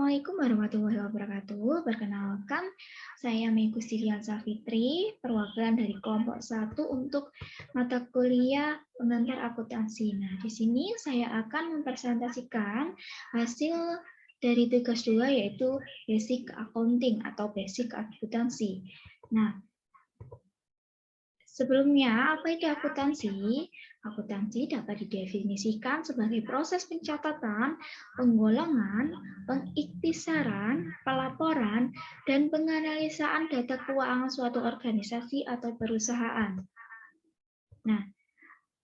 Assalamualaikum warahmatullahi wabarakatuh. Perkenalkan, saya Meiku Siliansa Fitri, perwakilan dari kelompok 1 untuk mata kuliah pengantar akuntansi. Nah, di sini saya akan mempresentasikan hasil dari tugas 2 yaitu Basic Accounting atau Basic Akuntansi. Nah, sebelumnya, apa itu akuntansi? Akuntansi dapat didefinisikan sebagai proses pencatatan, penggolongan, pengiktisaran, pelaporan, dan penganalisaan data keuangan suatu organisasi atau perusahaan. Nah,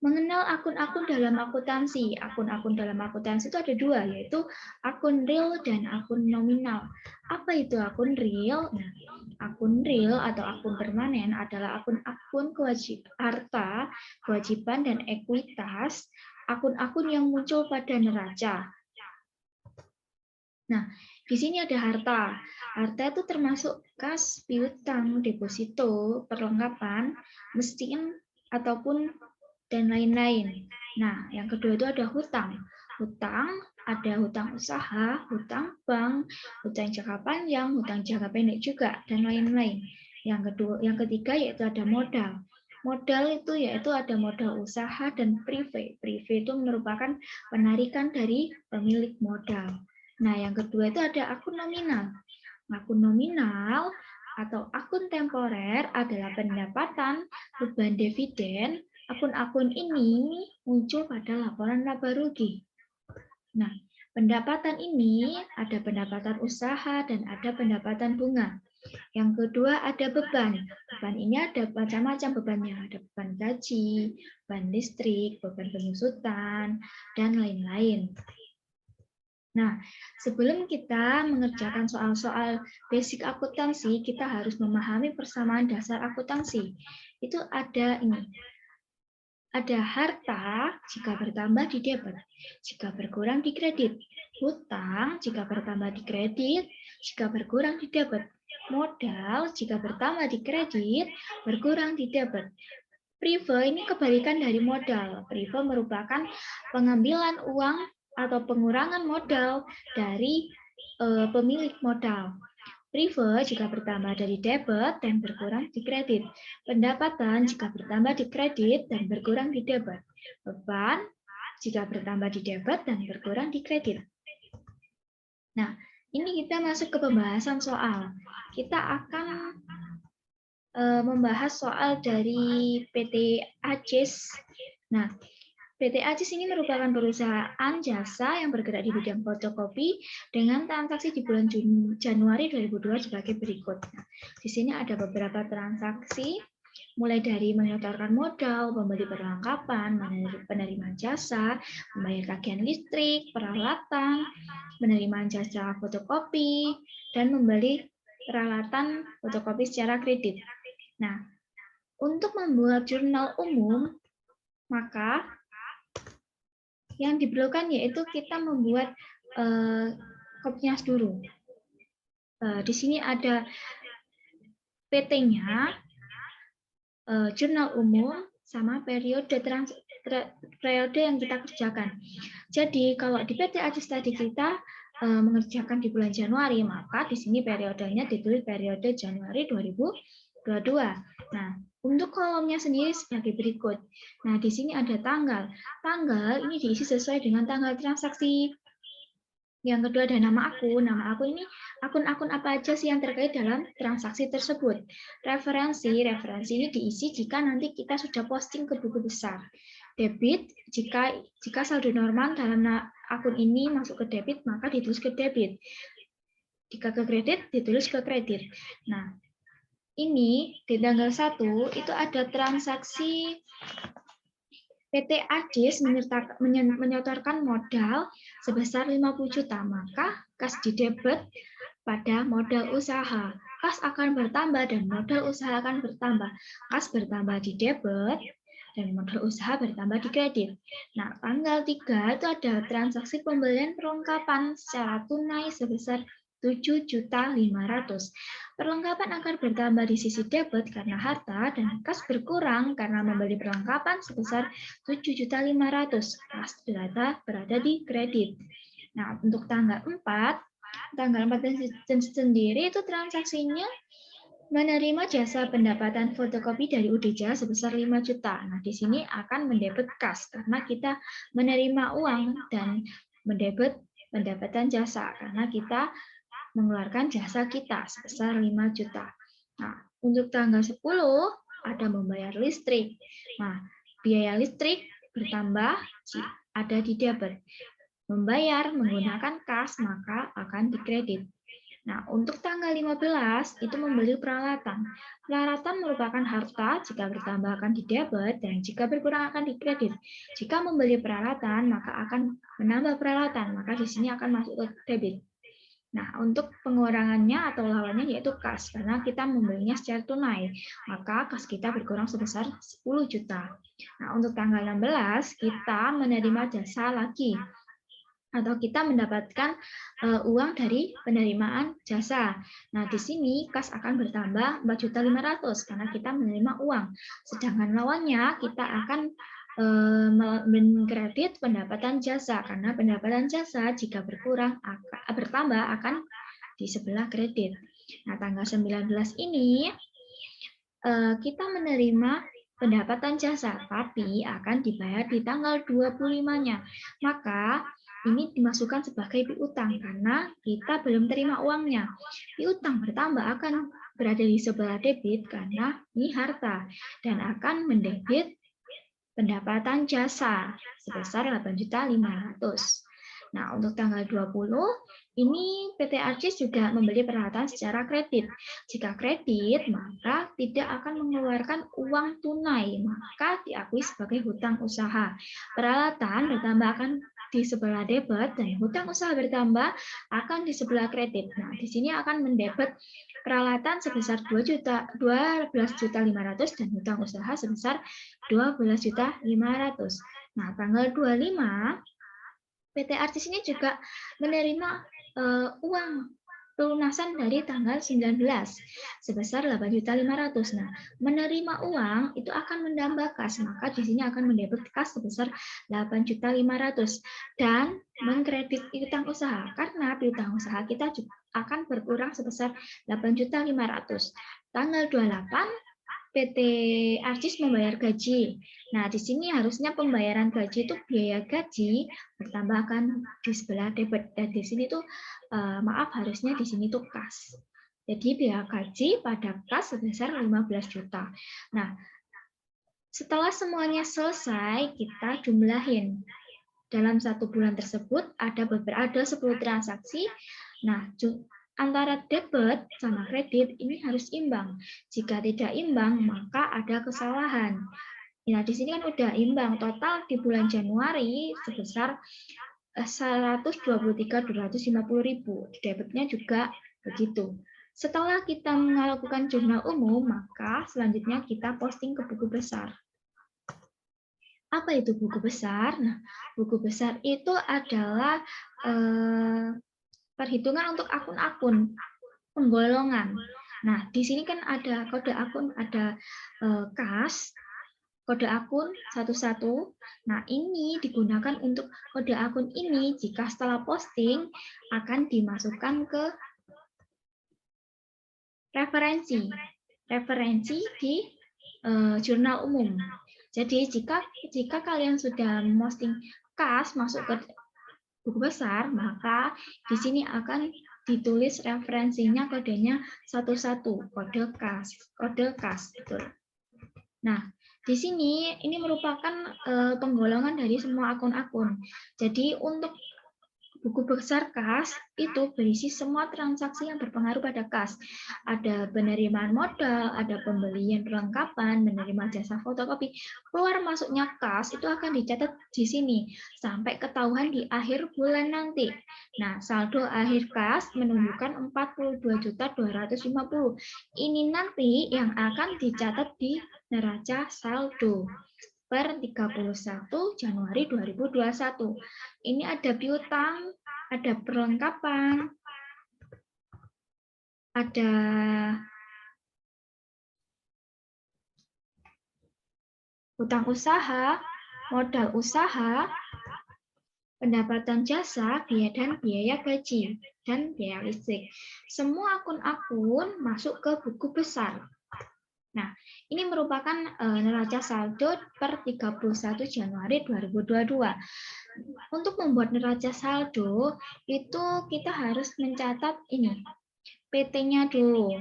mengenal akun-akun dalam akuntansi. Akun-akun dalam akuntansi itu ada dua, yaitu akun real dan akun nominal. Apa itu akun real? Nah, akun real atau akun permanen adalah akun-akun harta, kewajiban, dan ekuitas, akun-akun yang muncul pada neraca. Nah, di sini ada harta. Harta itu termasuk kas, piutang, deposito, perlengkapan, mesin, ataupun dan lain-lain. Nah, yang kedua itu ada hutang. Hutang ada hutang usaha, hutang bank, hutang jangka panjang, hutang jangka pendek juga, dan lain-lain. Yang ketiga yaitu ada modal. Modal itu yaitu ada modal usaha dan prive. Prive itu merupakan penarikan dari pemilik modal. Nah, yang kedua itu ada akun nominal. Akun nominal atau akun temporer adalah pendapatan, beban dividen. Akun-akun ini muncul pada laporan laba rugi. Nah, pendapatan ini ada pendapatan usaha dan ada pendapatan bunga. Yang kedua ada beban. Beban ini ada macam-macam bebannya. Ada beban gaji, beban listrik, beban pengusutan, dan lain-lain. Nah, sebelum kita mengerjakan soal-soal basic akuntansi, kita harus memahami persamaan dasar akuntansi. Itu ada ini. Ada harta jika bertambah di debit, jika berkurang di kredit. Hutang jika bertambah di kredit, jika berkurang di debit. Modal jika bertambah di kredit, berkurang di debit. Prive ini kebalikan dari modal. Prive merupakan pengambilan uang atau pengurangan modal dari pemilik modal. Prive jika bertambah dari debit dan berkurang di kredit. Pendapatan jika bertambah di kredit dan berkurang di debit. Beban jika bertambah di debit dan berkurang di kredit. Nah, ini kita masuk ke pembahasan soal. Kita akan membahas soal dari PT ACIS. Nah, PT ACIS ini merupakan perusahaan jasa yang bergerak di bidang fotokopi dengan transaksi di bulan Januari 2002 sebagai berikut. Nah, di sini ada beberapa transaksi, mulai dari menyetorkan modal, membeli perlengkapan, penerimaan jasa, membayar tagihan listrik, peralatan, penerimaan jasa fotokopi, dan membeli peralatan fotokopi secara kredit. Nah, untuk membuat jurnal umum, maka yang diperlukan yaitu kita membuat Kopnyas dulu. Di sini ada PT-nya, jurnal umum, sama periode yang kita kerjakan. Jadi kalau di PT ACIS tadi kita mengerjakan di bulan Januari, maka di sini periodenya ditulis periode Januari 2022. Nah, untuk kolomnya sendiri sebagai berikut. Nah, di sini ada tanggal. Tanggal ini diisi sesuai dengan tanggal transaksi. Yang kedua ada nama akun. Nama akun ini akun-akun apa aja sih yang terkait dalam transaksi tersebut. Referensi ini diisi jika nanti kita sudah posting ke buku besar. Debit, jika saldo normal dalam akun ini masuk ke debit, maka ditulis ke debit. Jika ke kredit, ditulis ke kredit. Nah, ini di tanggal 1 itu ada transaksi PT ACIS menyetorkan modal sebesar 50 juta, maka kas di debit pada modal usaha. Kas akan bertambah dan modal usaha akan bertambah. Kas bertambah di debit dan modal usaha bertambah di kredit. Nah, tanggal 3 itu ada transaksi pembelian perlengkapan secara tunai sebesar 7.500.000. Perlengkapan akan bertambah di sisi debit karena harta dan kas berkurang karena membeli perlengkapan sebesar 7.500.000. Kas berada di kredit. Nah, untuk tanggal 4 tanggal 14 sendiri itu transaksinya menerima jasa pendapatan fotokopi dari UDJA sebesar 5 juta. Nah, di sini akan mendebet kas karena kita menerima uang dan mendebet pendapatan jasa karena kita mengeluarkan jasa kita sebesar 5 juta. Nah, untuk tanggal 10 ada membayar listrik. Nah, biaya listrik bertambah ada di debit. Membayar menggunakan kas maka akan dikredit. Nah, untuk tanggal 15 itu membeli peralatan. Peralatan merupakan harta, jika bertambah akan didebit dan jika berkurang akan dikredit. Jika membeli peralatan maka akan menambah peralatan, maka di sini akan masuk ke debit. Nah, untuk pengurangannya atau lawannya yaitu kas, karena kita membelinya secara tunai, maka kas kita berkurang sebesar 10 juta. Nah, untuk tanggal 16 kita menerima jasa lagi, atau kita mendapatkan uang dari penerimaan jasa. Nah, di sini kas akan bertambah 4.500.000 karena kita menerima uang. Sedangkan lawannya kita akan mengkredit pendapatan jasa karena pendapatan jasa jika bertambah akan di sebelah kredit. Nah, tanggal 19 ini kita menerima pendapatan jasa, tapi akan dibayar di tanggal 25-nya. Maka ini dimasukkan sebagai piutang karena kita belum terima uangnya. Piutang bertambah akan berada di sebelah debit karena ini harta dan akan mendebit pendapatan jasa sebesar 8.500.000. Nah, untuk tanggal 20 ini PT Arcis juga membeli peralatan secara kredit. Jika kredit, maka tidak akan mengeluarkan uang tunai, maka diakui sebagai hutang usaha. Peralatan bertambah akan di sebelah debit dan hutang usaha bertambah akan di sebelah kredit. Nah, di sini akan mendebit peralatan sebesar 12.500.000 dan hutang usaha sebesar 12.500.000. Nah, tanggal 25 PT Arcis ini juga menerima uang pelunasan dari tanggal 19 sebesar 8.500.000. Nah, menerima uang itu akan menambah kas, maka di sini akan mendebit kas sebesar 8.500.000 dan mengkredit piutang usaha karena piutang usaha kita juga akan berkurang sebesar 8.500.000. Tanggal 28 PT Arcis membayar gaji. Nah, di sini harusnya pembayaran gaji itu biaya gaji bertambahkan di sebelah debit dan di sini tuh maaf harusnya di sini tuh kas. Jadi biaya gaji pada kas sebesar 15 juta. Nah, setelah semuanya selesai kita jumlahin. Dalam satu bulan tersebut ada 10 transaksi. Nah, antara debit sama kredit ini harus imbang. Jika tidak imbang, maka ada kesalahan. Nah, di sini kan udah imbang. Total di bulan Januari sebesar 123.250.000. Debitnya juga begitu. Setelah kita melakukan jurnal umum, maka selanjutnya kita posting ke buku besar. Apa itu buku besar? Nah, buku besar itu adalah perhitungan untuk akun-akun penggolongan. Nah, di sini kan ada kode akun, ada kas, kode akun 11. Nah, ini digunakan untuk kode akun ini jika setelah posting akan dimasukkan ke referensi di jurnal umum. Jadi jika kalian sudah posting kas masuk ke buku besar, maka di sini akan ditulis referensinya kodenya 11, kode kas, betul. Nah, di sini ini merupakan penggolongan dari semua akun-akun. Jadi untuk buku besar kas itu berisi semua transaksi yang berpengaruh pada kas. Ada penerimaan modal, ada pembelian perlengkapan, menerima jasa fotokopi. Keluar masuknya kas itu akan dicatat di sini sampai ketahuan di akhir bulan nanti. Nah, saldo akhir kas menunjukkan 42.250.000. Ini nanti yang akan dicatat di neraca saldo per 31 Januari 2021. Ini ada piutang, ada perlengkapan, ada hutang usaha, modal usaha, pendapatan jasa, biaya gaji, dan biaya listrik. Semua akun-akun masuk ke buku besar. Nah, ini merupakan neraca saldo per 31 Januari 2022. Untuk membuat neraca saldo, itu kita harus mencatat ini, PT-nya dulu.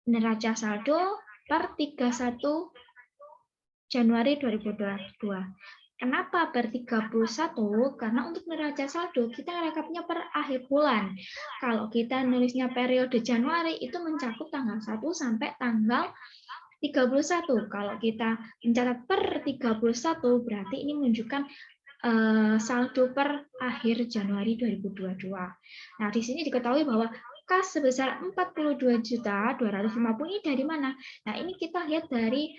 Neraca saldo per 31 Januari 2022. Kenapa per 31? Karena untuk neraca saldo kita rekapnya per akhir bulan. Kalau kita nulisnya periode Januari itu mencakup tanggal 1 sampai tanggal 31. Kalau kita mencatat per 31 berarti ini menunjukkan saldo per akhir Januari 2022. Nah, di sini diketahui bahwa kas sebesar 42.250 ini dari mana? Nah, ini kita lihat dari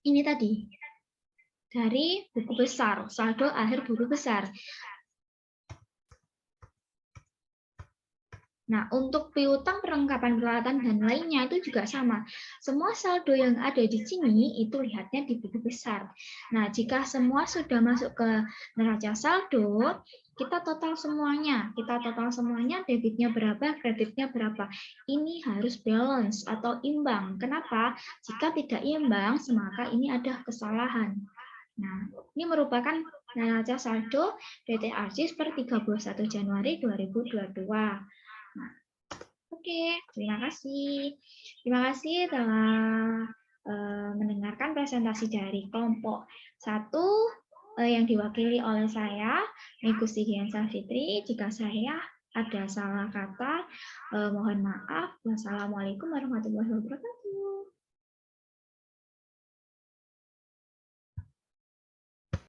ini tadi, dari buku besar, saldo akhir buku besar. Nah, untuk piutang, perlengkapan peralatan, dan lainnya itu juga sama. Semua saldo yang ada di sini itu lihatnya di buku besar. Nah, jika semua sudah masuk ke neraca saldo, kita total semuanya. Debitnya berapa, kreditnya berapa. Ini harus balance atau imbang. Kenapa? Jika tidak imbang, maka ini ada kesalahan. Nah, ini merupakan neraca saldo PT Arcis per 31 Januari 2022. Nah, oke, terima kasih. Terima kasih telah mendengarkan presentasi dari kelompok 1 yang diwakili oleh saya, Megusti Diansa Fitri. Jika saya ada salah kata, mohon maaf. Wassalamualaikum warahmatullahi wabarakatuh.